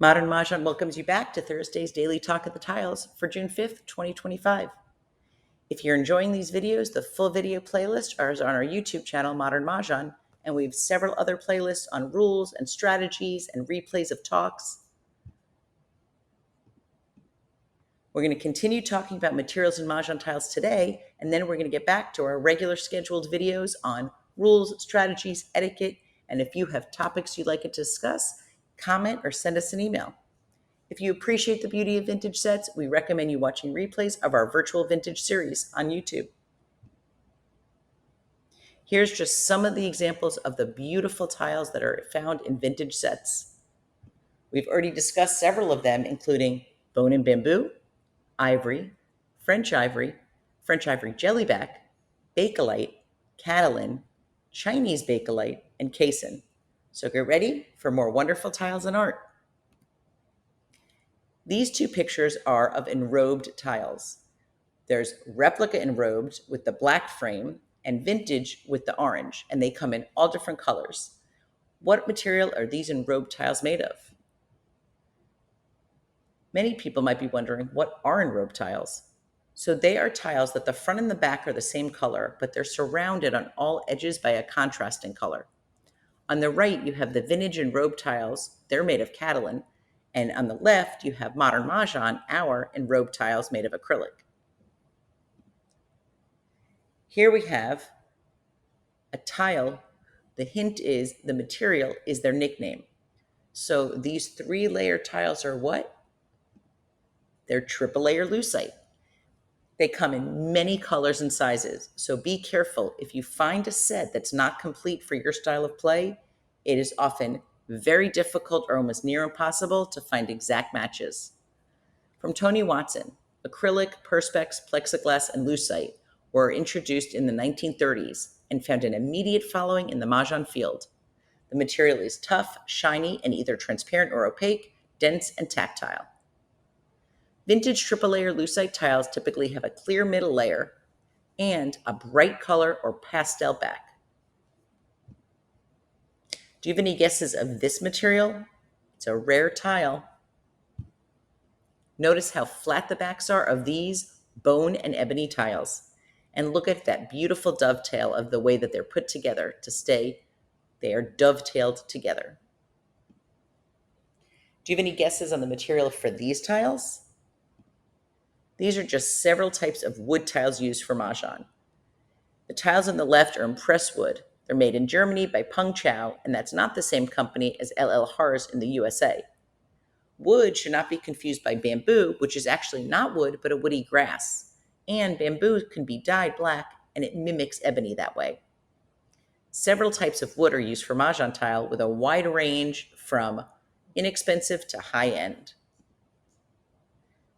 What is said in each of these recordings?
Modern Mahjong welcomes you back to Thursday's Daily Talk of the Tiles for June 5th, 2025. If you're enjoying these videos, the full video playlist is on our YouTube channel, Modern Mahjong, and we have several other playlists on rules and strategies and replays of talks. We're going to continue talking about materials and Mahjong tiles today, and then we're going to get back to our regular scheduled videos on rules, strategies, etiquette, and if you have topics you'd like to discuss, comment or send us an email. If you appreciate the beauty of vintage sets, we recommend you watching replays of our virtual vintage series on YouTube. Here's just some of the examples of the beautiful tiles that are found in vintage sets. We've already discussed several of them, including bone and bamboo, ivory, French ivory jellyback, bakelite, Catalan, Chinese bakelite, and cason. So get ready for more wonderful tiles and art. These two pictures are of enrobed tiles. There's replica enrobed with the black frame and vintage with the orange, and they come in all different colors. What material are these enrobed tiles made of? Many people might be wondering, what are enrobed tiles? So they are tiles that the front and the back are the same color, but they're surrounded on all edges by a contrasting color. On the right, you have the vintage enrobed tiles. They're made of Catalan. And on the left, you have Modern Mahjong, our enrobed tiles made of acrylic. Here we have a tile. The hint is the material is their nickname. So these 3-layer tiles are what? They're triple layer lucite. They come in many colors and sizes. So be careful. If you find a set that's not complete for your style of play, it is often very difficult or almost near impossible to find exact matches. From Tony Watson, acrylic, perspex, plexiglass, and lucite were introduced in the 1930s and found an immediate following in the Mahjong field. The material is tough, shiny, and either transparent or opaque, dense, and tactile. Vintage triple layer lucite tiles typically have a clear middle layer and a bright color or pastel back. Do you have any guesses of this material? It's a rare tile. Notice how flat the backs are of these bone and ebony tiles. And look at that beautiful dovetail of the way that they're put together to stay. They are dovetailed together. Do you have any guesses on the material for these tiles? These are just several types of wood tiles used for Mahjong. The tiles on the left are impress wood. They're made in Germany by Peng Chao, and that's not the same company as LL Hars in the USA. Wood should not be confused by bamboo, which is actually not wood, but a woody grass. And bamboo can be dyed black, and it mimics ebony that way. Several types of wood are used for Mahjong tile with a wide range from inexpensive to high-end.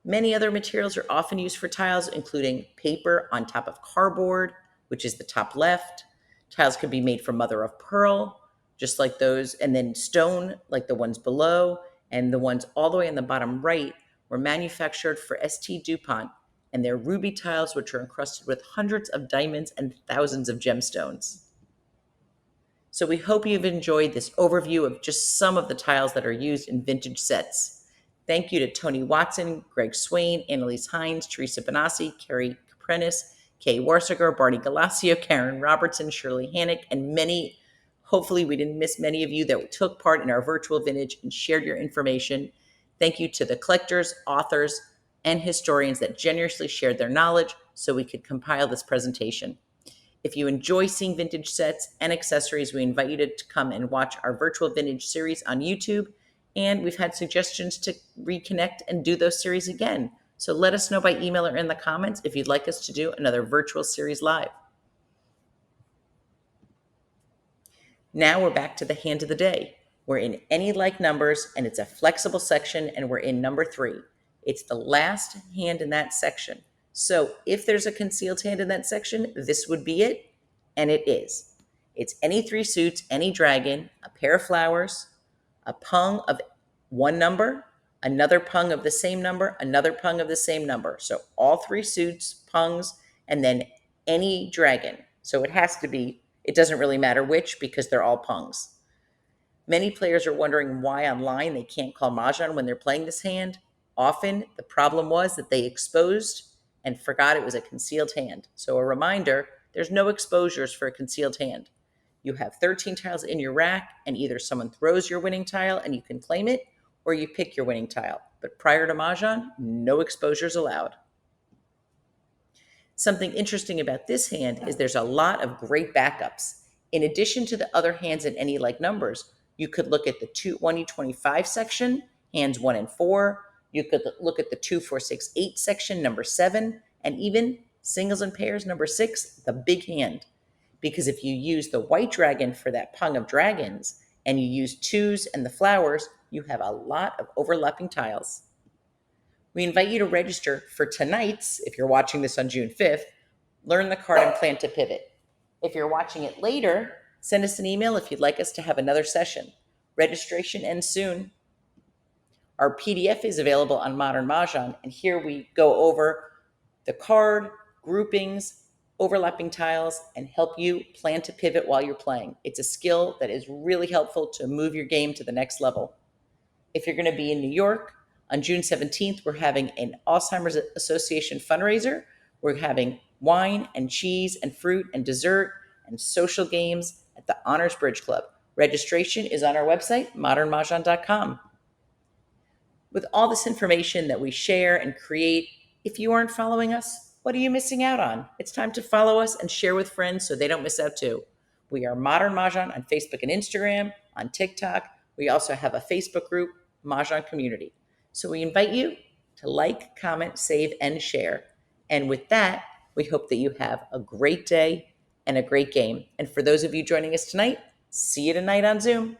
Many other materials are often used for tiles, including paper on top of cardboard, which is the top left. Tiles could be made from mother of pearl, just like those, and then stone, like the ones below, and the ones all the way on the bottom right were manufactured for St. DuPont, and they're ruby tiles which are encrusted with hundreds of diamonds and thousands of gemstones. So we hope you've enjoyed this overview of just some of the tiles that are used in vintage sets. Thank you to Tony Watson, Greg Swain, Annalise Hines, Teresa Benassi, Carrie Caprenis, Kay Warsiger, Barney Galacio, Karen Robertson, Shirley Hannick, and many. Hopefully we didn't miss many of you that took part in our virtual vintage and shared your information. Thank you to the collectors, authors, and historians that generously shared their knowledge so we could compile this presentation. If you enjoy seeing vintage sets and accessories, we invite you to come and watch our virtual vintage series on YouTube. And we've had suggestions to reconnect and do those series again. So let us know by email or in the comments if you'd like us to do another virtual series live. Now we're back to the hand of the day. We're in any like numbers, and it's a flexible section, and we're in number 3. It's the last hand in that section. So if there's a concealed hand in that section, this would be it, and it is. It's any 3 suits, any dragon, a pair of flowers, a pung of one number, another pung of the same number, another pung of the same number. So all 3 suits, pungs, and then any dragon. So it has to be, it doesn't really matter which because they're all pungs. Many players are wondering why online they can't call Mahjong when they're playing this hand. Often, the problem was that they exposed and forgot it was a concealed hand. So, a reminder, there's no exposures for a concealed hand. You have 13 tiles in your rack, and either someone throws your winning tile and you can claim it, or you pick your winning tile. But prior to Mahjong, no exposures allowed. Something interesting about this hand is there's a lot of great backups. In addition to the other hands in any like numbers, you could look at the 2025 section, hands 1 and 4. You could look at the 2468 section, number 7, and even singles and pairs, number 6, the big hand. Because if you use the white dragon for that pung of dragons and you use twos and the flowers, you have a lot of overlapping tiles. We invite you to register for tonight's, if you're watching this on June 5th, Learn the Card and Plan to Pivot. If you're watching it later, send us an email if you'd like us to have another session. Registration ends soon. Our PDF is available on Modern Mahjong, and here we go over the card, groupings, overlapping tiles, and help you plan to pivot while you're playing. It's a skill that is really helpful to move your game to the next level. If you're going to be in New York, on June 17th, we're having an Alzheimer's Association fundraiser. We're having wine and cheese and fruit and dessert and social games at the Honors Bridge Club. Registration is on our website, modernmahjong.com. With all this information that we share and create, if you aren't following us, what are you missing out on? It's time to follow us and share with friends so they don't miss out too. We are Modern Mahjong on Facebook and Instagram, on TikTok. We also have a Facebook group, Mahjong Community. So we invite you to like, comment, save, and share. And with that, we hope that you have a great day and a great game. And for those of you joining us tonight, see you tonight on Zoom.